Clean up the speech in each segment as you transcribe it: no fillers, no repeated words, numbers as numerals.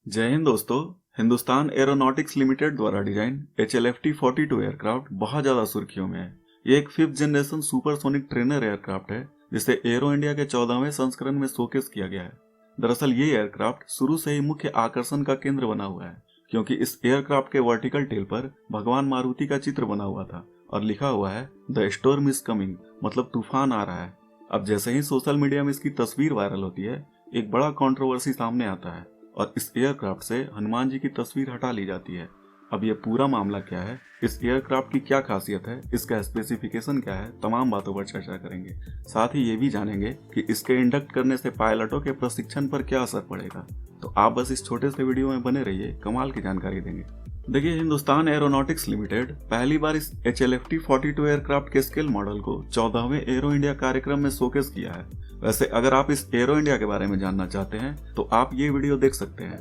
जय हिंद दोस्तों। Hindustan aeronautics limited द्वारा डिजाइन HLFT-42 एयरक्राफ्ट बहुत ज्यादा सुर्खियों में है। ये एक 5th generation supersonic trainer aircraft है जिसे एरो इंडिया के 14वें संस्करण में शोकेस किया गया है। दरअसल ये एयरक्राफ्ट शुरू से ही मुख्य आकर्षण का केंद्र बना हुआ है, क्योंकि इस एयरक्राफ्ट के वर्टिकल टेल पर भगवान मारुति का चित्र बना हुआ था और लिखा हुआ है द स्टॉर्म इज कमिंग, मतलब तूफान आ रहा है। अब जैसे ही सोशल मीडिया में इसकी तस्वीर वायरल होती है, एक बड़ा कंट्रोवर्सी सामने आता है और इस एयरक्राफ्ट से हनुमान जी की तस्वीर हटा ली जाती है। अब ये पूरा मामला क्या है, इस एयरक्राफ्ट की क्या खासियत है, इसका स्पेसिफिकेशन क्या है, तमाम बातों पर चर्चा करेंगे। साथ ही ये भी जानेंगे कि इसके इंडक्ट करने से पायलटों के प्रशिक्षण पर क्या असर पड़ेगा। तो आप बस इस छोटे से वीडियो में बने रहिए, कमाल की जानकारी देंगे। देखिए, हिंदुस्तान एरोनॉटिक्स लिमिटेड पहली बार इस HLFT-42 एयरक्राफ्ट के स्केल मॉडल को 14वें एरो इंडिया कार्यक्रम में शोकेस किया है। वैसे अगर आप इस एरो इंडिया के बारे में जानना चाहते हैं तो आप ये वीडियो देख सकते हैं।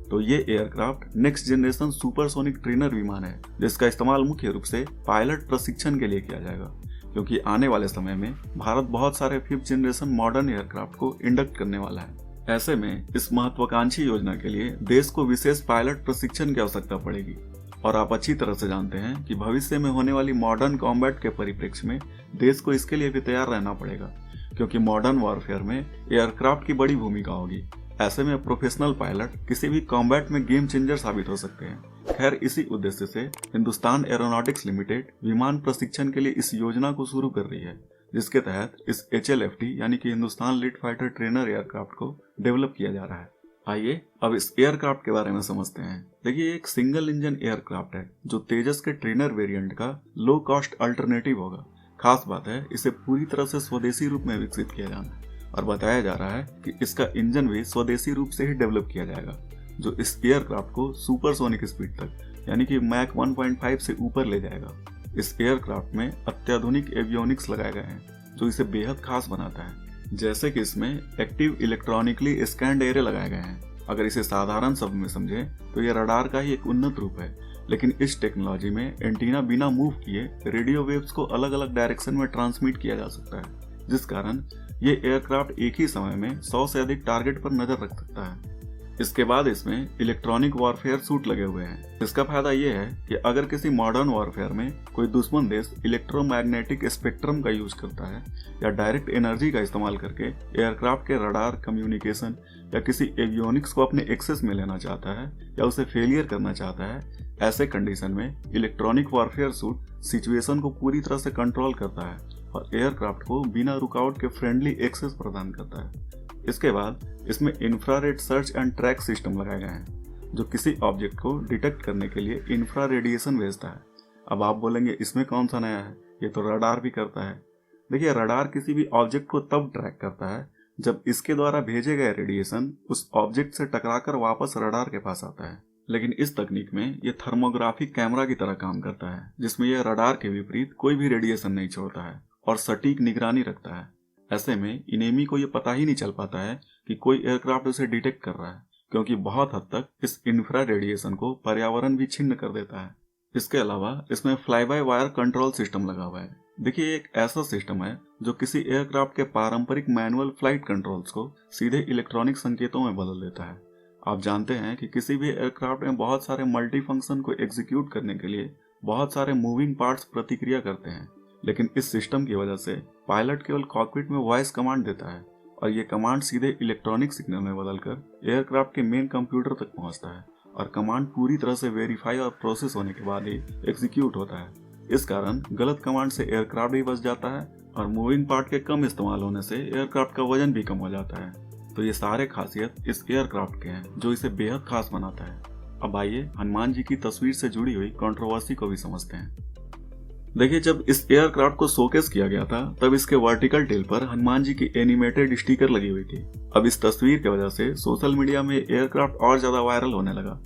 तो ये aircraft next generation supersonic trainer विमान है, जिसका इस्तेमाल मुख्य रूप से पायलट प्रशिक्षण के लिए किया जाएगा, क्योंकि आने वाले समय में भारत बहुत सारे 5th जनरेशन मॉडर्न एयरक्राफ्ट को इंडक्ट करने वाला है। ऐसे में इस महत्वाकांक्षी योजना के लिए देश को विशेष पायलट प्रशिक्षण की आवश्यकता पड़ेगी। और आप अच्छी तरह से जानते हैं कि भविष्य में होने वाली मॉडर्न कॉम्बैट के परिप्रेक्ष्य में देश को इसके लिए भी तैयार रहना पड़ेगा, क्योंकि मॉडर्न वॉरफेयर में एयरक्राफ्ट की बड़ी भूमिका होगी। ऐसे में प्रोफेशनल पायलट किसी भी कॉम्बैट में गेम चेंजर साबित हो सकते हैं। खैर, इसी उद्देश्य से हिंदुस्तान एरोनॉटिक्स लिमिटेड विमान प्रशिक्षण के लिए इस योजना को शुरू कर रही है, जिसके तहत इस HLFT यानी कि Hindustan lead fighter trainer aircraft को डेवलप किया जा रहा है। आइए अब इस एयरक्राफ्ट के बारे में समझते हैं। देखिए, एक सिंगल इंजन एयरक्राफ्ट है जो तेजस के ट्रेनर वेरिएंट का लो कॉस्ट अल्टरनेटिव होगा। खास बात है, इसे पूरी तरह से स्वदेशी रूप में विकसित किया जाना है और बताया जा रहा है कि इसका इंजन भी स्वदेशी रूप से ही डेवलप किया जाएगा, जो इस एयरक्राफ्ट को सुपरसोनिक स्पीड तक यानी कि मैक 1.5 से ऊपर ले जाएगा। इस एयरक्राफ्ट में अत्याधुनिक एवियोनिक्स लगाए गए हैं, जो इसे बेहद खास बनाता है। जैसे कि इसमें एक्टिव इलेक्ट्रॉनिकली स्कैन्ड एरे लगाए गए हैं। अगर इसे साधारण शब्द में समझें तो ये रडार का ही एक उन्नत रूप है, लेकिन इस टेक्नोलॉजी में एंटीना बिना मूव किए रेडियो वेव्स को अलग अलग डायरेक्शन में ट्रांसमिट किया जा सकता है, जिस कारण ये एयरक्राफ्ट एक ही समय में 100 से अधिक टारगेट पर नजर रख सकता है। इसके बाद इसमें इलेक्ट्रॉनिक वॉरफेयर सूट लगे हुए हैं। इसका फायदा ये है कि अगर किसी मॉडर्न वॉरफेयर में कोई दुश्मन देश इलेक्ट्रोमैग्नेटिक स्पेक्ट्रम का यूज करता है या डायरेक्ट एनर्जी का इस्तेमाल करके एयरक्राफ्ट के रडार, कम्युनिकेशन या किसी एवियोनिक्स को अपने एक्सेस में लेना चाहता है या उसे फेलियर करना चाहता है, ऐसे कंडीशन में इलेक्ट्रॉनिक वॉरफेयर सूट सिचुएशन को पूरी तरह से कंट्रोल करता है और एयरक्राफ्ट को बिना रुकावट के फ्रेंडली एक्सेस प्रदान करता है। इसके बाद इसमें infrared search and track system लगाए गए हैं, जो किसी ऑब्जेक्ट को डिटेक्ट करने के लिए इंफ्रा रेडिएशन भेजता है। अब आप बोलेंगे इसमें कौन सा नया है, ये तो रडार भी करता है। देखिए, रडार किसी भी ऑब्जेक्ट को तब ट्रैक करता है जब इसके द्वारा भेजे गए रेडिएशन उस ऑब्जेक्ट से टकराकर वापस रडार के पास आता है। लेकिन इस तकनीक में ये थर्मोग्राफिक कैमरा की तरह काम करता है, जिसमें यह रडार के विपरीत कोई भी रेडिएशन नहीं छोड़ता है और सटीक निगरानी रखता है। ऐसे में इनेमी को ये पता ही नहीं चल पाता है कि कोई एयरक्राफ्ट उसे डिटेक्ट कर रहा है, क्योंकि बहुत हद तक इस इंफ्रा रेडिएशन को पर्यावरण भी छिन्न कर देता है। इसके अलावा इसमें fly by wire control system लगा हुआ है। देखिए, एक ऐसा सिस्टम है जो किसी एयरक्राफ्ट के पारंपरिक मैनुअल फ्लाइट कंट्रोल्स को सीधे इलेक्ट्रॉनिक संकेतों में बदल देता है। आप जानते हैं कि किसी भी एयरक्राफ्ट में बहुत सारे मल्टी फंक्शन को एग्जीक्यूट करने के लिए बहुत सारे मूविंग पार्ट्स प्रतिक्रिया करते हैं, लेकिन इस सिस्टम की वजह से पायलट केवल कॉकपिट में वॉइस कमांड देता है और ये कमांड सीधे इलेक्ट्रॉनिक सिग्नल में बदलकर एयरक्राफ्ट के मेन कंप्यूटर तक पहुंचता है और कमांड पूरी तरह से वेरीफाई और प्रोसेस होने के बाद ही एग्जीक्यूट होता है। इस कारण गलत कमांड से एयरक्राफ्ट भी बच जाता है और मूविंग पार्ट के कम इस्तेमाल होने से एयरक्राफ्ट का वजन भी कम हो जाता है। तो ये सारे खासियत इस एयरक्राफ्ट के हैं, जो इसे बेहद खास बनाता है। अब आइए हनुमान जी की तस्वीर से जुड़ी हुई कंट्रोवर्सी को भी समझते हैं। देखिए, जब इस एयरक्राफ्ट को शोकेस किया गया था तब इसके वर्टिकल टेल पर हनुमान जी की एनिमेटेड स्टिकर लगी हुई थी। अब इस तस्वीर की वजह से सोशल मीडिया में एयरक्राफ्ट और ज्यादा वायरल होने लगा।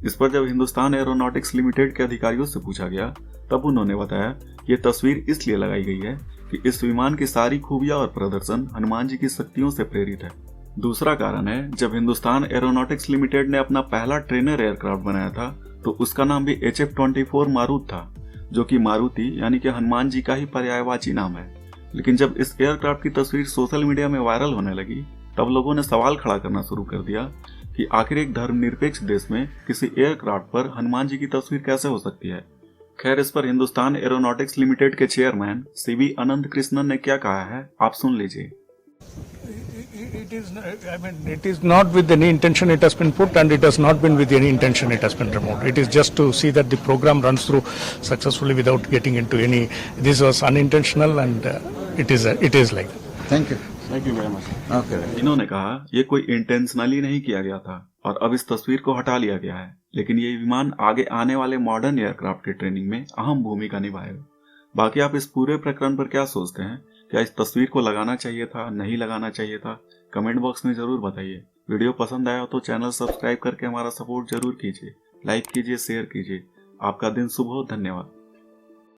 इस पर जब हिंदुस्तान एरोनॉटिक्स लिमिटेड के अधिकारियों से पूछा गया तब उन्होंने बताया ये तस्वीर इसलिए लगाई गई है कि इस विमान की सारी खूबियां और प्रदर्शन हनुमान जी की शक्तियों से प्रेरित है। दूसरा कारण है, जब हिंदुस्तान एरोनॉटिक्स लिमिटेड ने अपना पहला ट्रेनर एयरक्राफ्ट बनाया था तो उसका नाम भी HF-24 मारुत था, जो कि मारुति यानी कि हनुमान जी का ही पर्यायवाची नाम है। लेकिन जब इस एयरक्राफ्ट की तस्वीर सोशल मीडिया में वायरल होने लगी तब लोगों ने सवाल खड़ा करना शुरू कर दिया कि आखिर एक धर्मनिरपेक्ष देश में किसी एयरक्राफ्ट पर हनुमान जी की तस्वीर कैसे हो सकती है। खैर, इस पर हिंदुस्तान एरोनॉटिक्स लिमिटेड के चेयरमैन सीवी अनंत कृष्णन ने क्या कहा है, आप सुन लीजिए। It is not with any intention it has been put, and it has not been with any intention it has been removed. It is just to see that the program runs through successfully without getting into any. This was unintentional, and it is like that. Thank you very much. Okay इन्होंने कहा ये कोई intentionally नहीं किया गया था और अब इस तस्वीर को हटा लिया गया है, लेकिन ये विमान आगे आने वाले मॉडर्न एयरक्राफ्ट की ट्रेनिंग में अहम भूमिका निभाएगा। बाकी आप इस पूरे प्रकरण पर क्या सोचते हैं? क्या इस तस्वीर को लगाना चाहिए था, नहीं लगाना चाहिए था? कमेंट बॉक्स में जरूर बताइए। वीडियो पसंद आया तो चैनल सब्सक्राइब करके हमारा सपोर्ट जरूर कीजिए, लाइक कीजिए, शेयर कीजिए। आपका दिन शुभ हो। धन्यवाद।